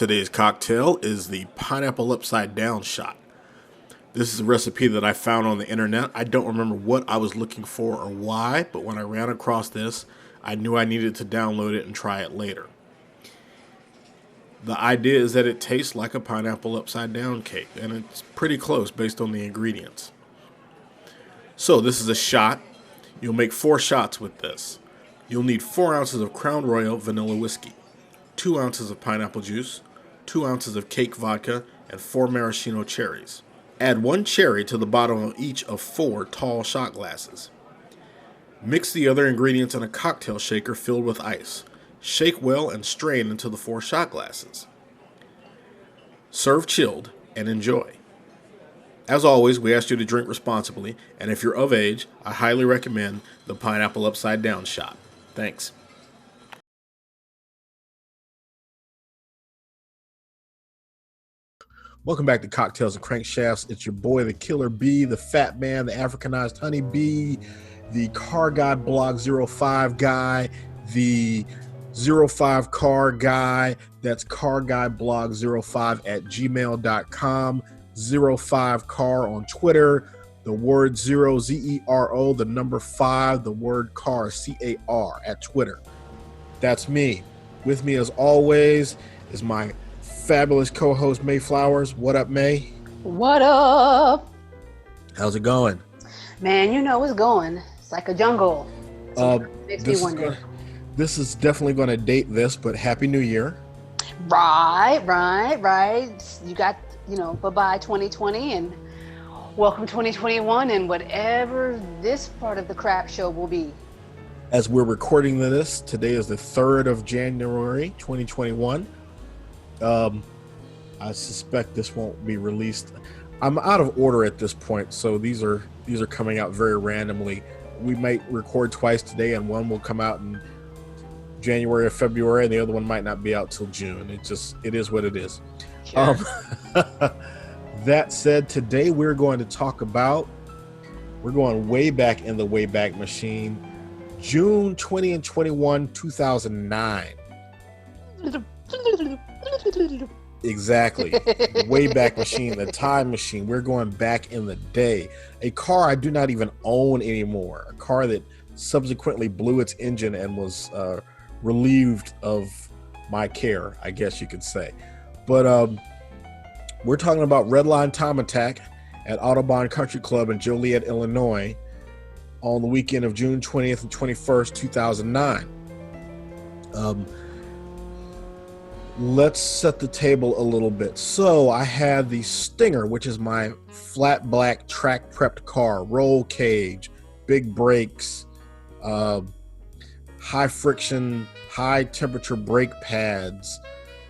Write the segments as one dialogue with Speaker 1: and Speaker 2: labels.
Speaker 1: Today's cocktail is the pineapple upside down shot. This is a recipe that I found on the internet. I don't remember what I was looking for or why, but when I ran across this, I knew I needed to download it and try it later. The idea is that it tastes like a pineapple upside down cake, and it's pretty close based on the ingredients. So this is a shot. You'll make 4 shots with this. You'll need 4 ounces of Crown Royal vanilla whiskey, 2 ounces of pineapple juice, 2 ounces of cake vodka, and 4 maraschino cherries. Add 1 cherry to the bottom of each of 4 tall shot glasses. Mix the other ingredients in a cocktail shaker filled with ice. Shake well and strain into the 4 shot glasses. Serve chilled and enjoy. As always, we ask you to drink responsibly, and if you're of age, I highly recommend the pineapple upside down shot. Thanks. Welcome back to Cocktails and Crankshafts. It's your boy, the Killer Bee, the Fat Man, the Africanized Honey Bee, the Car Guy Blog 05 guy, the 05 car guy. That's carguyblog05 at gmail.com. 05 car on Twitter. The word 0, ZERO, the number 5, the word car, CAR at Twitter. That's me. With me as always is my fabulous co-host May Flowers. What up, May?
Speaker 2: What up?
Speaker 1: How's it going?
Speaker 2: Man, you know it's going. It's like a jungle. Makes me wonder.
Speaker 1: This is definitely going to date this, but Happy New Year.
Speaker 2: Right. You got, bye-bye 2020 and welcome 2021 and whatever this part of the crap show will be.
Speaker 1: As we're recording this, today is the 3rd of January, 2021. I suspect this won't be released. I'm out of order at this point, so these are coming out very randomly. We might record twice today, and one will come out in January or February, and the other one might not be out till June. It is what it is.
Speaker 2: Sure.
Speaker 1: That said, today we're going way back in the Wayback Machine, June 20 and 21, 2009. Exactly. Wayback Machine, the time machine. We're going back in the day. A car I do not even own anymore. A car that subsequently blew its engine and was relieved of my care, I guess you could say. But we're talking about Redline Time Attack at Autobahn Country Club in Joliet, Illinois on the weekend of June 20th and 21st, 2009. Let's set the table a little bit. So I had the Stinger, which is my flat black track prepped car, roll cage, big brakes, high friction, high temperature brake pads,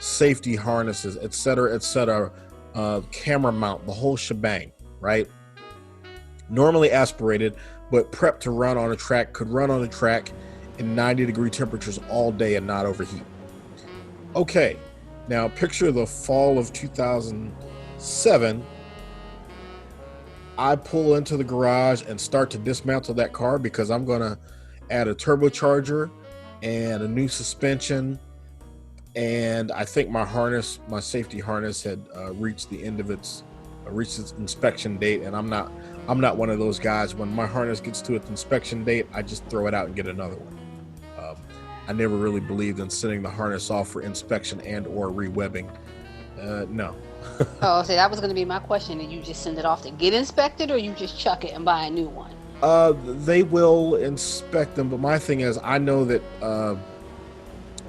Speaker 1: safety harnesses, etc., camera mount, the whole shebang, right? Normally aspirated, but prepped to run on a track, could run on a track in 90-degree temperatures all day and not overheat. Okay, now picture the fall of 2007. I pull into the garage and start to dismantle that car because I'm going to add a turbocharger and a new suspension. And I think my safety harness had reached the end of its inspection date. And I'm not one of those guys. When my harness gets to its inspection date, I just throw it out and get another one. I never really believed in sending the harness off for inspection and or rewebbing. No.
Speaker 2: Oh, so that was going to be my question. Did you just send it off to get inspected, or you just chuck it and buy a new one?
Speaker 1: They will inspect them, but my thing is, I know that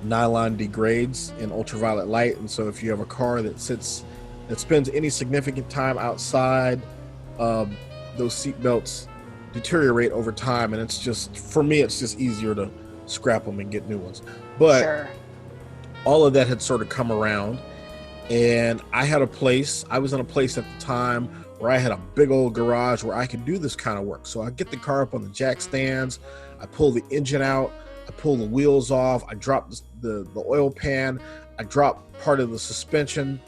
Speaker 1: nylon degrades in ultraviolet light, and so if you have a car that spends any significant time outside, those seat belts deteriorate over time, and it's just, for me, it's just easier to scrap them and get new ones. But
Speaker 2: sure.
Speaker 1: All of that had sort of come around, and I was in a place at the time where I had a big old garage where I could do this kind of work. So I get the car up on the jack stands, I pull the engine out, I pull the wheels off, I drop the oil pan, I drop part of the suspension.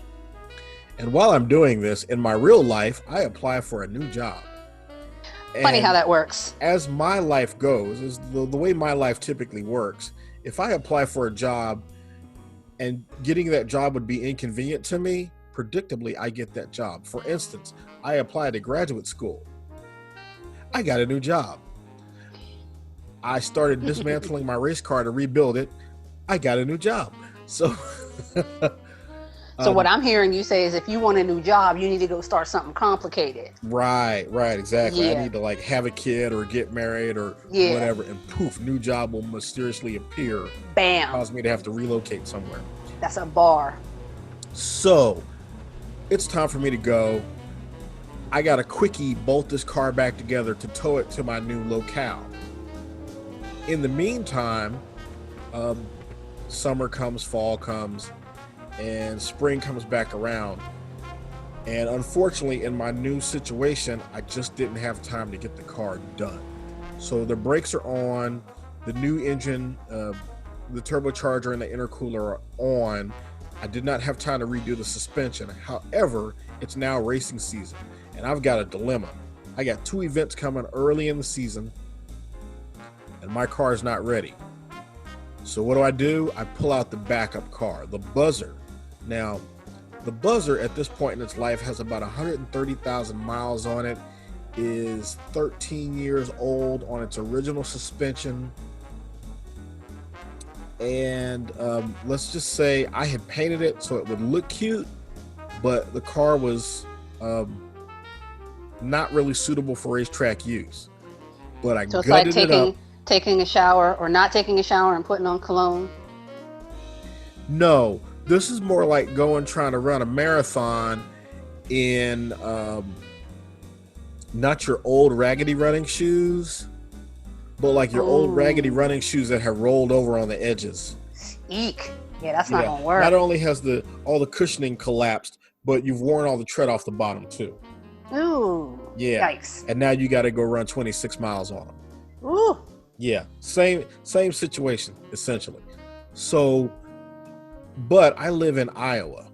Speaker 1: And while I'm doing this, in my real life, I apply for a new job.
Speaker 2: Funny how that works.
Speaker 1: As my life goes, is the way my life typically works, if I apply for a job, and getting that job would be inconvenient to me, predictably, I get that job. For instance, I applied to graduate school. I got a new job. I started dismantling my race car to rebuild it. I got a new job. So,
Speaker 2: So what I'm hearing you say is if you want a new job, you need to go start something complicated.
Speaker 1: right, exactly. I
Speaker 2: Yeah.
Speaker 1: need to like have a kid or get married or
Speaker 2: Yeah.
Speaker 1: whatever, and poof, new job will mysteriously appear,
Speaker 2: Bam.
Speaker 1: cause me to have to relocate somewhere.
Speaker 2: That's a bar.
Speaker 1: So it's time for me to go. I got to quickie bolt this car back together to tow it to my new locale. In the meantime, summer comes, fall comes, and spring comes back around. And unfortunately, in my new situation, I just didn't have time to get the car done. So the brakes are on, the new engine, the turbocharger and the intercooler are on. I did not have time to redo the suspension. However, it's now racing season, and I've got a dilemma. I got 2 events coming early in the season, and my car is not ready. So what do? I pull out the backup car, the Buzzer. Now, the Buzzer at this point in its life has about 130,000 miles on it, is 13 years old on its original suspension. And let's just say I had painted it so it would look cute, but the car was not really suitable for racetrack use. But I
Speaker 2: So it's like
Speaker 1: gutted it up.
Speaker 2: taking a shower or not taking a shower and putting on cologne.
Speaker 1: No, this is more like trying to run a marathon in not your old raggedy running shoes, but like your old raggedy running shoes that have rolled over on the edges.
Speaker 2: Eek. Yeah, that's not gonna work.
Speaker 1: Not only has all the cushioning collapsed, but you've worn all the tread off the bottom too.
Speaker 2: Ooh.
Speaker 1: Yeah.
Speaker 2: Yikes.
Speaker 1: And now you got to go run 26 miles on them.
Speaker 2: Ooh.
Speaker 1: Yeah. Same situation essentially. So, but I live in Iowa,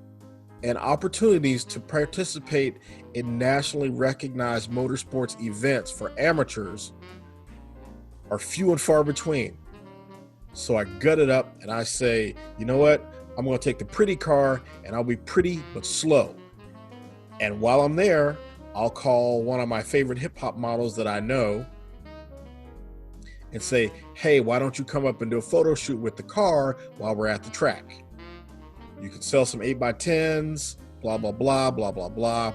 Speaker 1: and opportunities to participate in nationally recognized motorsports events for amateurs are few and far between. So I gut it up and I say, you know what? I'm going to take the pretty car, and I'll be pretty but slow. And while I'm there, I'll call one of my favorite hip hop models that I know and say, hey, why don't you come up and do a photo shoot with the car while we're at the track? You can sell some 8x10s, blah, blah, blah, blah, blah, blah.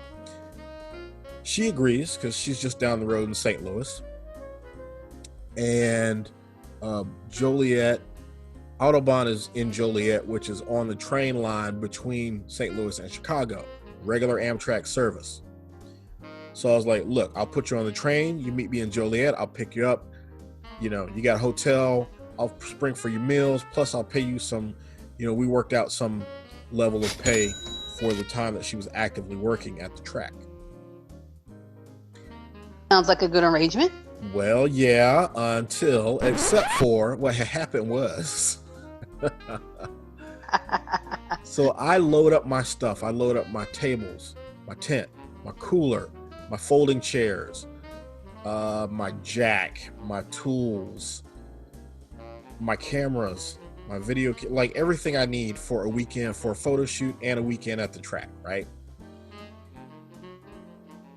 Speaker 1: She agrees because she's just down the road in St. Louis. And Joliet, Autobahn is in Joliet, which is on the train line between St. Louis and Chicago, regular Amtrak service. So I was like, look, I'll put you on the train. You meet me in Joliet. I'll pick you up. You know, you got a hotel. I'll spring for your meals. Plus, I'll pay you some, we worked out some level of pay for the time that she was actively working at the track.
Speaker 2: Sounds like a good arrangement.
Speaker 1: Well, yeah, except for what had happened was, so I load up my stuff. I load up my tables, my tent, my cooler, my folding chairs, my jack, my tools, my cameras, my video, like everything I need for a weekend, for a photo shoot and a weekend at the track, right?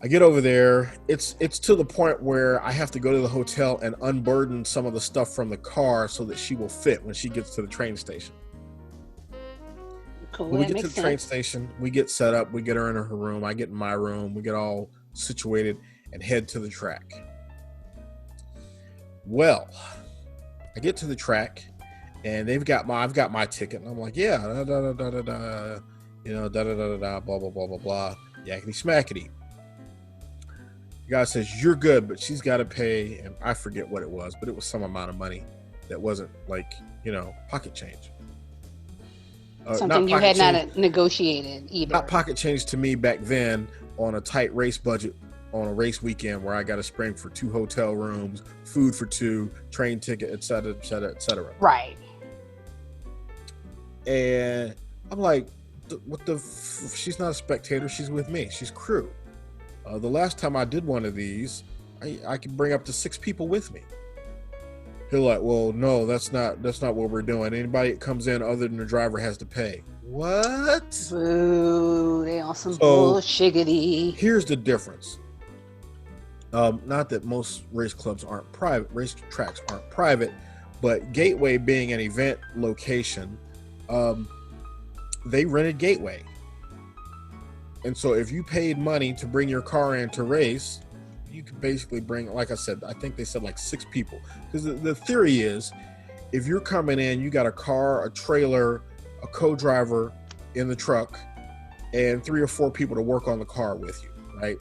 Speaker 1: I get over there. It's to the point where I have to go to the hotel and unburden some of the stuff from the car so that she will fit when she gets to the train station.
Speaker 2: Cool.
Speaker 1: When we get to the train station, we get set up, we get her in her room, I get in my room, we get all situated and head to the track. Well, I get to the track and I've got my ticket, and I'm like, yeah, da da da da da da, da da da da, blah blah blah blah blah, yakety smackety. The guy says, you're good, but she's got to pay, and I forget what it was, but it was some amount of money that wasn't like, pocket change.
Speaker 2: Something you had not negotiated either.
Speaker 1: Not pocket change to me back then on a tight race budget on a race weekend where I got to spring for 2 hotel rooms, food for 2, train ticket, et cetera, et cetera, et cetera.
Speaker 2: Right.
Speaker 1: And I'm like, she's not a spectator. She's with me. She's crew. The last time I did one of these, I could bring up to 6 people with me. He'll like, well, no, that's not what we're doing. Anybody that comes in other than the driver has to pay. What?
Speaker 2: Boo! They on some
Speaker 1: So
Speaker 2: bullshiggity.
Speaker 1: here's the difference. Not that most race clubs aren't private, race tracks aren't private, but Gateway being an event location, they rented Gateway. And so if you paid money to bring your car in to race, you could basically bring, like I said, I think they said like 6 people. Because the theory is, if you're coming in, you got a car, a trailer, a co-driver in the truck, and 3 or 4 people to work on the car with you, right?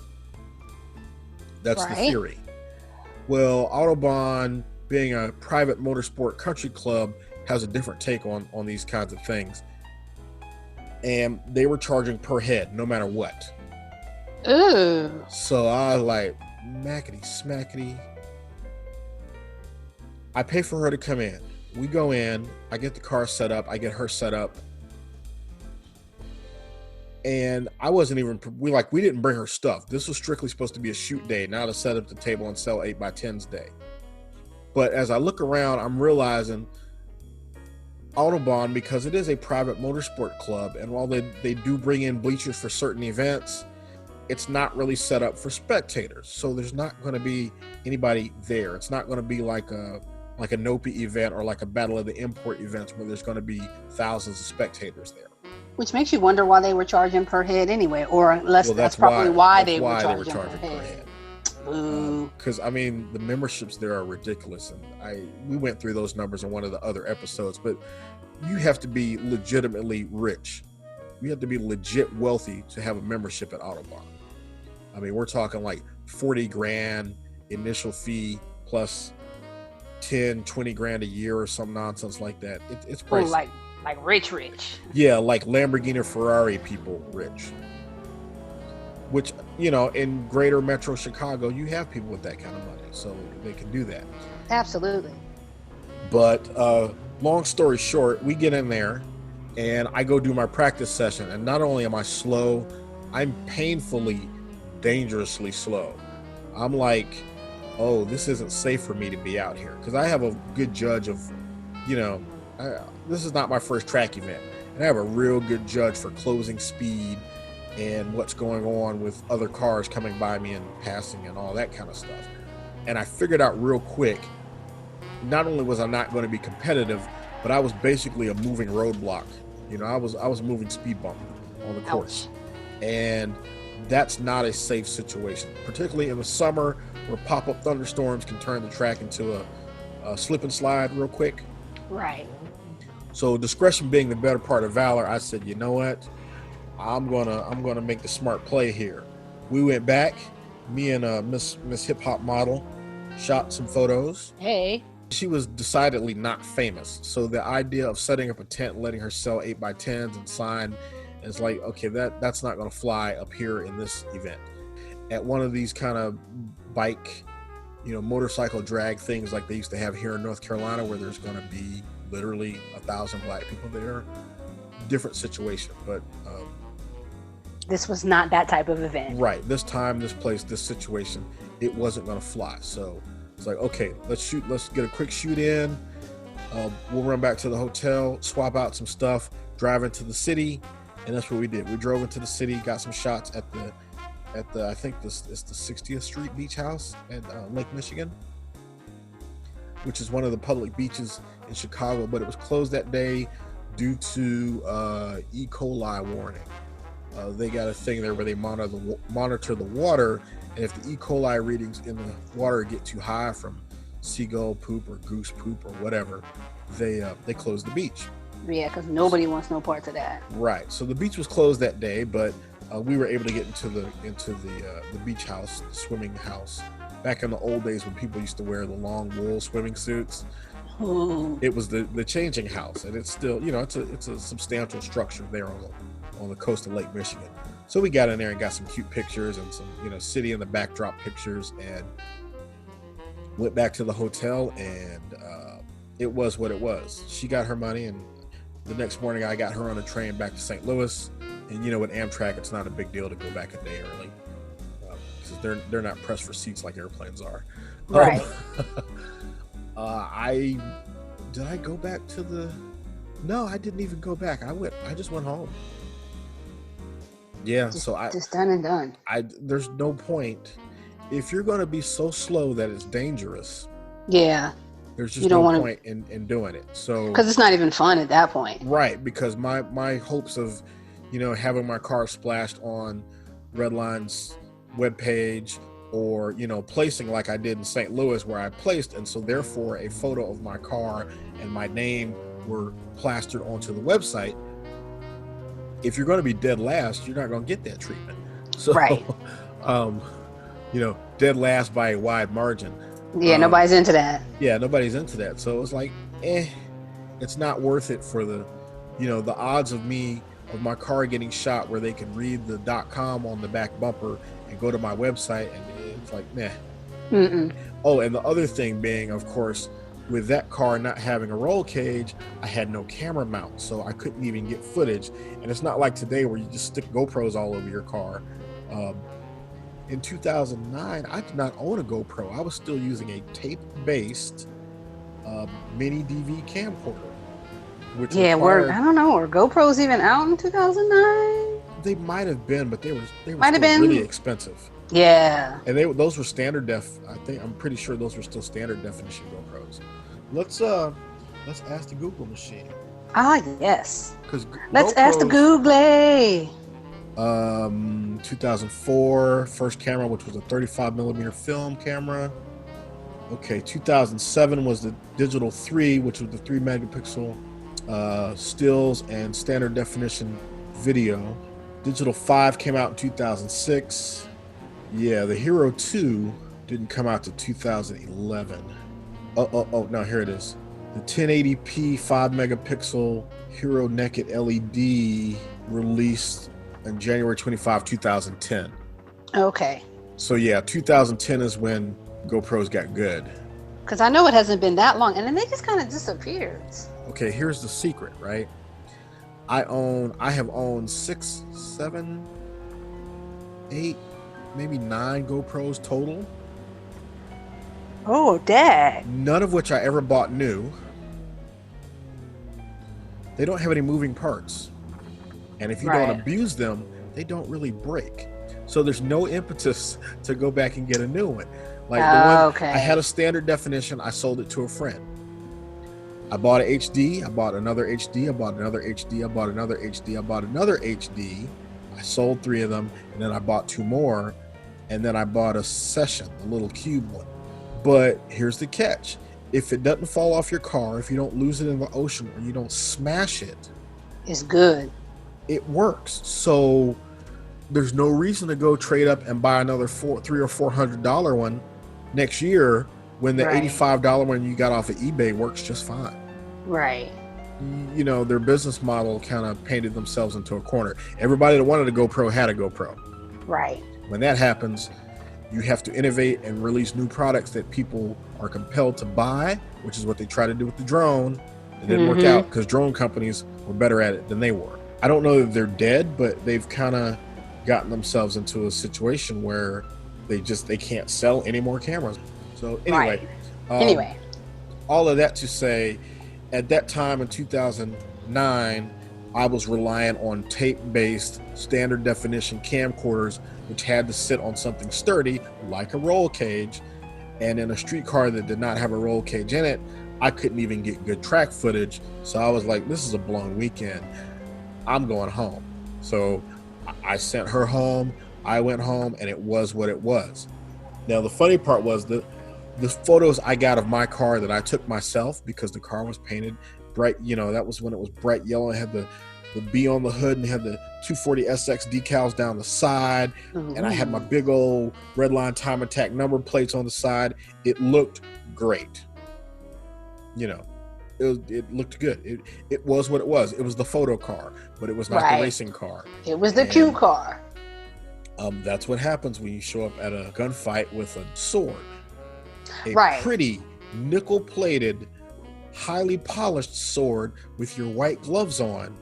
Speaker 1: That's the theory. Well, Autobahn, being a private motorsport country club, has a different take on these kinds of things. And they were charging per head, no matter what.
Speaker 2: Ooh.
Speaker 1: So I was like, mackety smackety. I pay for her to come in. We go in, I get the car set up, I get her set up. And I wasn't even, we didn't bring her stuff. This was strictly supposed to be a shoot day, not to set up the table and sell 8x10s day. But as I look around, I'm realizing Autobahn, because it is a private motorsport club, and while they do bring in bleachers for certain events, it's not really set up for spectators. So there's not going to be anybody there. It's not going to be like a Nopi event or like a Battle of the Import events where there's going to be thousands of spectators there.
Speaker 2: Which makes you wonder why they were charging per head anyway, or unless that's probably why they were charging per head.
Speaker 1: Because I mean, the memberships there are ridiculous, and we went through those numbers in one of the other episodes. But you have to be legitimately rich. You have to be legit wealthy to have a membership at Autobahn. I mean, we're talking like 40 grand initial fee plus 10, 20 grand a year or some nonsense like that. It's pricey.
Speaker 2: Oh, like rich.
Speaker 1: Yeah, like Lamborghini, Ferrari people rich. Which, you know, in greater metro Chicago, you have people with that kind of money, so they can do that.
Speaker 2: Absolutely.
Speaker 1: But long story short, we get in there and I go do my practice session, and not only am I slow, I'm painfully, dangerously slow. I'm like, oh, this isn't safe for me to be out here, because I have a good judge of, you know, this is not my first track event, and I have a real good judge for closing speed and what's going on with other cars coming by me and passing and all that kind of stuff. And I figured out real quick, not only was I not going to be competitive, but I was basically a moving roadblock. You know, I was a moving speed bump on the course. And that's not a safe situation, particularly in the summer where pop-up thunderstorms can turn the track into a slip and slide real quick.
Speaker 2: Right.
Speaker 1: So discretion being the better part of valor, I said, you know what? I'm gonna make the smart play here. We went back, me and Miss Hip Hop Model shot some photos.
Speaker 2: Hey.
Speaker 1: She was decidedly not famous, so the idea of setting up a tent and letting her sell 8x10s and sign is like, okay, that's not gonna fly up here in this event. At one of these kind of bike, you know, motorcycle drag things like they used to have here in North Carolina, where there's gonna be literally 1,000 black people there. Different situation, but
Speaker 2: this was not that type of event.
Speaker 1: Right. This time, this place, this situation, it wasn't going to fly. So it's like, okay, let's get a quick shoot in. We'll run back to the hotel, swap out some stuff, drive into the city. And that's what we did. We drove into the city, got some shots at the I think it's the 60th Street Beach House at Lake Michigan, which is one of the public beaches in Chicago, but it was closed that day due to E. coli warning. They got a thing there where they monitor the water, and if the E. coli readings in the water get too high from seagull poop or goose poop or whatever, they close the beach.
Speaker 2: Yeah, because nobody wants no parts of that.
Speaker 1: Right. So the beach was closed that day, but we were able to get into the beach house, the swimming house. Back in the old days when people used to wear the long wool swimming suits, it was the changing house, and it's still, you know, it's a substantial structure there on the coast of Lake Michigan. So we got in there and got some cute pictures and some, you know, city in the backdrop pictures, and went back to the hotel, and it was what it was. She got her money, and the next morning I got her on a train back to St. Louis. And you know, with Amtrak, it's not a big deal to go back a day early, because they're not pressed for seats like airplanes are.
Speaker 2: Right.
Speaker 1: I did I go back to the? No, I didn't even go back. I just went home. Yeah,
Speaker 2: Just,
Speaker 1: so I
Speaker 2: just done and done.
Speaker 1: there's no point if you're going to be so slow that it's dangerous.
Speaker 2: Yeah.
Speaker 1: There's
Speaker 2: You
Speaker 1: just
Speaker 2: don't
Speaker 1: no
Speaker 2: want
Speaker 1: point in doing it. So
Speaker 2: because it's not even fun at that point.
Speaker 1: right, because my hopes of, having my car splashed on Redline's webpage, or placing like I did in St. Louis where I placed, and so therefore a photo of my car and my name were plastered onto the website. If you're going to be dead last, you're not going to get that treatment. So,
Speaker 2: Right.
Speaker 1: Dead last by a wide margin.
Speaker 2: Yeah, nobody's into that.
Speaker 1: Yeah, nobody's into that. So it's like, it's not worth it for the odds of my car getting shot where they can read the .com on the back bumper and go to my website, and it's like, nah.
Speaker 2: Mm-mm.
Speaker 1: Oh, and the other thing being, of course, with that car not having a roll cage, I had no camera mount, so I couldn't even get footage. And it's not like today where you just stick GoPros all over your car. In 2009, I did not own a GoPro. I was still using a tape-based mini DV camcorder, which
Speaker 2: Yeah,
Speaker 1: required,
Speaker 2: I don't know, were GoPros even out in 2009?
Speaker 1: they might have been, but they were
Speaker 2: Might have
Speaker 1: still
Speaker 2: been.
Speaker 1: really expensive.
Speaker 2: Yeah.
Speaker 1: And those were standard def. I'm pretty sure those were still standard definition GoPros. Let's ask the Google machine.
Speaker 2: Ah, yes.
Speaker 1: Because
Speaker 2: Let's ask the Google.
Speaker 1: 2004 first camera, which was a 35 millimeter film camera. Okay, 2007 was the digital 3, which was the 3 megapixel stills and standard definition video. Digital 5 came out in 2006. Yeah, the Hero 2 didn't come out to 2011. Oh, no, here it is. The 1080p 5 megapixel Hero Naked LED released on January 25, 2010.
Speaker 2: Okay.
Speaker 1: So yeah, 2010 is when GoPros got good.
Speaker 2: Because I know it hasn't been that long, and then they just kind of disappeared.
Speaker 1: Okay, here's the secret, right? I have owned 6, 7, 8, maybe 9 GoPros total.
Speaker 2: Oh, Dad.
Speaker 1: None of which I ever bought new. They don't have any moving parts. And if you don't abuse them, they don't really break. So there's no impetus to go back and get a new one. Like I had a standard definition, I sold it to a friend. I bought an HD, I bought another HD, I bought another HD, I bought another HD, I bought another HD. I sold 3 of them, and then I bought 2 more, and then I bought a Session, a little cube one. But here's the catch. If it doesn't fall off your car, if you don't lose it in the ocean, or you don't smash it,
Speaker 2: it's good.
Speaker 1: It works. So there's no reason to go trade up and buy another $300 or $400 one next year when the $85 one you got off of eBay works just fine.
Speaker 2: Right.
Speaker 1: Their business model kind of painted themselves into a corner. Everybody that wanted a GoPro had a GoPro.
Speaker 2: Right.
Speaker 1: When that happens, you have to innovate and release new products that people are compelled to buy, which is what they try to do with the drone. It didn't work out because drone companies were better at it than they were. I don't know that they're dead, but they've kind of gotten themselves into a situation where they can't sell any more cameras. So anyway, all of that to say, at that time in 2009, I was relying on tape-based standard definition camcorders, which had to sit on something sturdy like a roll cage. And in a street car that did not have a roll cage in it, I couldn't even get good track footage. So I was like, this is a blown weekend. I'm going home. So I sent her home. I went home, and it was what it was. Now, the funny part was the photos I got of my car that I took myself, because the car was painted bright, that was when it was bright yellow. It had the B on the hood and had the 240 SX decals down the side. And I had my big old Redline Time Attack number plates on the side. It looked great. It looked good. It was what it was. It was the photo car, but it was not the racing car.
Speaker 2: It was the cute car.
Speaker 1: That's what happens when you show up at a gunfight with a sword. A pretty nickel-plated, highly polished sword with your white gloves on,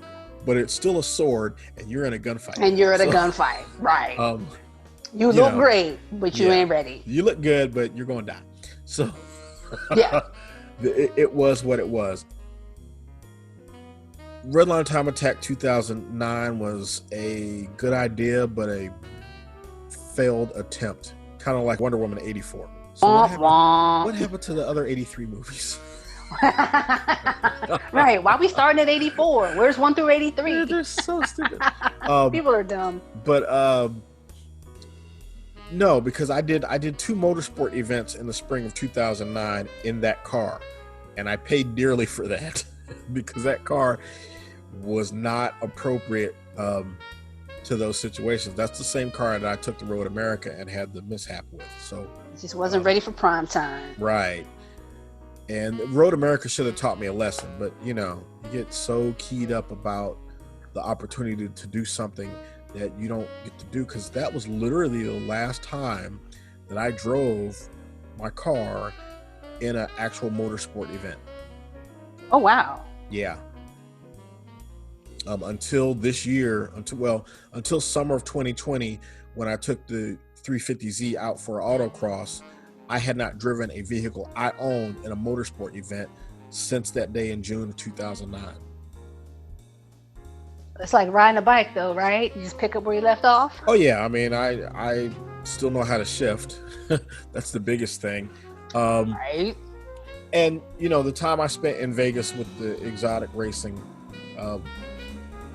Speaker 1: but it's still a sword, and you're in a gunfight.
Speaker 2: And you're at a gunfight, right? You look great, but you ain't ready.
Speaker 1: You look good, but you're going to die. So, It was what it was. Redline Time Attack 2009 was a good idea, but a failed attempt. Kind of like Wonder Woman 84. So what happened to the other 83 movies?
Speaker 2: Right. Why are we starting at 84? Where's 1 through 83?
Speaker 1: They're so stupid.
Speaker 2: People are dumb.
Speaker 1: But no, because I did 2 motorsport events in the spring of 2009 in that car, and I paid dearly for that because that car was not appropriate to those situations. That's the same car that I took to Road America and had the mishap with. So
Speaker 2: it just wasn't ready for prime time.
Speaker 1: Right. And Road America should have taught me a lesson, but you get so keyed up about the opportunity to do something that you don't get to do, because that was literally the last time that I drove my car in an actual motorsport event.
Speaker 2: Oh, wow.
Speaker 1: Yeah. Until this year, until summer of 2020, when I took the 350Z out for autocross, I had not driven a vehicle I owned in a motorsport event since that day in June of 2009.
Speaker 2: It's like riding a bike, though, right? You just pick up where you left off.
Speaker 1: Oh yeah, I mean, I still know how to shift. That's the biggest thing.
Speaker 2: Right.
Speaker 1: And the time I spent in Vegas with the exotic racing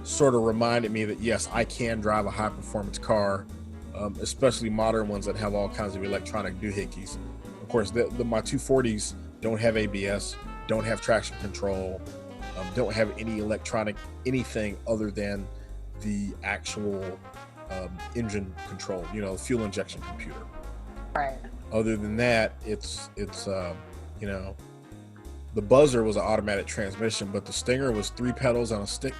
Speaker 1: sort of reminded me that yes, I can drive a high performance car, especially modern ones that have all kinds of electronic doohickeys. Of course, my 240s don't have ABS, don't have traction control, don't have any electronic anything other than the actual engine control, fuel injection computer.
Speaker 2: Right.
Speaker 1: Other than that, it's the buzzer was an automatic transmission, but the Stinger was 3 pedals on a stick,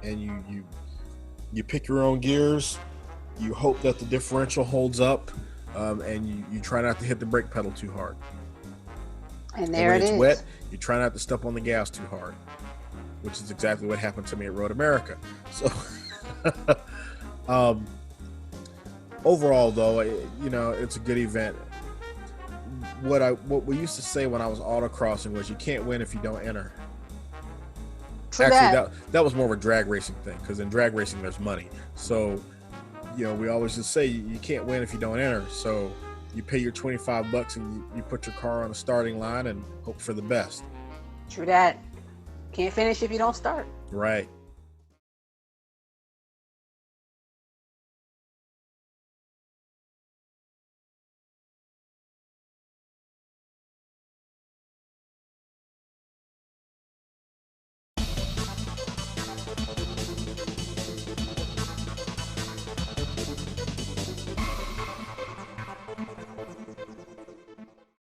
Speaker 1: and you pick your own gears. You hope that the differential holds up, and you try not to hit the brake pedal too hard.
Speaker 2: And there it is.
Speaker 1: When it's wet, you try not to step on the gas too hard, which is exactly what happened to me at Road America. So, overall, though, it's a good event. What we used to say when I was autocrossing was, you can't win if you don't enter. Actually, that was more of a drag racing thing, because in drag racing there's money. So, we always just say you can't win if you don't enter. So you pay your $25 and you put your car on the starting line and hope for the best.
Speaker 2: True that. Can't finish if you don't start.
Speaker 1: Right.